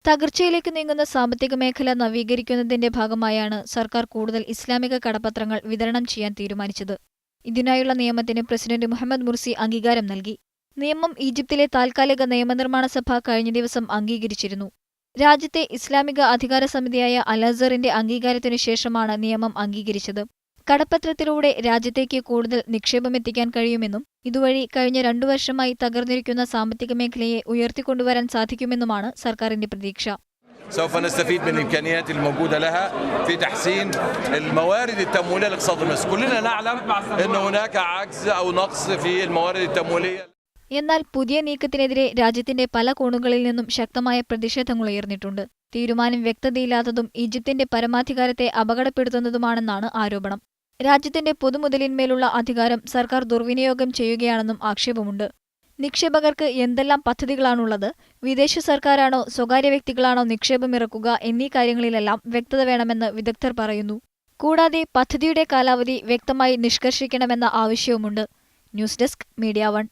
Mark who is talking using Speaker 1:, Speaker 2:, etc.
Speaker 1: തകർച്ചയിലേക്ക് നീങ്ങുന്ന സാമ്പത്തിക മേഖല നവീകരിക്കുന്നതിന്റെ ഭാഗമായാണ് സർക്കാർ കൂടുതൽ ഇസ്ലാമിക കടപ്പത്രങ്ങൾ വിതരണം ചെയ്യാൻ തീരുമാനിച്ചത്. ഇതിനായുള്ള നിയമത്തിന് പ്രസിഡന്റ് മുഹമ്മദ് മുർസി അംഗീകാരം നൽകി. നിയമം ഈജിപ്തിലെ താൽക്കാലിക നിയമനിർമ്മാണ സഭ കഴിഞ്ഞ ദിവസം അംഗീകരിച്ചിരുന്നു. രാജ്യത്തെ ഇസ്ലാമിക അധികാര സമിതിയായ അൽ-അസ്ഹറിന്റെ അംഗീകാരത്തിനു ശേഷമാണ് നിയമം അംഗീകരിച്ചത്. കടപ്പത്രത്തിലൂടെ രാജ്യത്തേക്ക് കൂടുതൽ നിക്ഷേപമെത്തിക്കാൻ കഴിയുമെന്നും ഇതുവഴി കഴിഞ്ഞ 2 വർഷമായി തകർന്നിരിക്കുന്ന സാമ്പത്തിക മേഖലയെ ഉയർത്തിക്കൊണ്ടുവരാൻ സാധിക്കുമെന്നുമാണ് സർക്കാരിന്റെ പ്രതീക്ഷ.
Speaker 2: سوف نستفيد من الإمكانيات الموجودة لها في تحسين الموارد التمويلية لاقتصاد مصر. كلنا نعلم أن هناك عجز أو نقص في الموارد التمويلية.
Speaker 1: എന്നാൽ പുതിയ നീക്കത്തിനെതിരെ രാജ്യത്തിന്റെ പല കോണുകളിൽ നിന്നും ശക്തമായ പ്രതിഷേധങ്ങളുയർന്നിട്ടുണ്ട്. തീരുമാനം വ്യക്തതയില്ലാത്തതും ഈജിപ്തിന്റെ പരമാധികാരത്തെ അപകടപ്പെടുത്തുന്നതുമാണെന്നാണ് ആരോപണം. രാജ്യത്തിന്റെ പൊതുമുതലിന്മേലുള്ള അധികാരം സർക്കാർ ദുർവിനിയോഗം ചെയ്യുകയാണെന്നും ആക്ഷേപമുണ്ട്. നിക്ഷേപകർക്ക് എന്തെല്ലാം പദ്ധതികളാണുള്ളത്, വിദേശ സർക്കാരാണോ സ്വകാര്യ വ്യക്തികളാണോ നിക്ഷേപമിറക്കുക എന്നീ കാര്യങ്ങളിലെല്ലാം വ്യക്തത വേണമെന്ന് വിദഗ്ധർ പറയുന്നു. കൂടാതെ പദ്ധതിയുടെ കാലാവധി വ്യക്തമായി നിഷ്കർഷിക്കണമെന്ന ആവശ്യവുമുണ്ട്. News desk, media 1.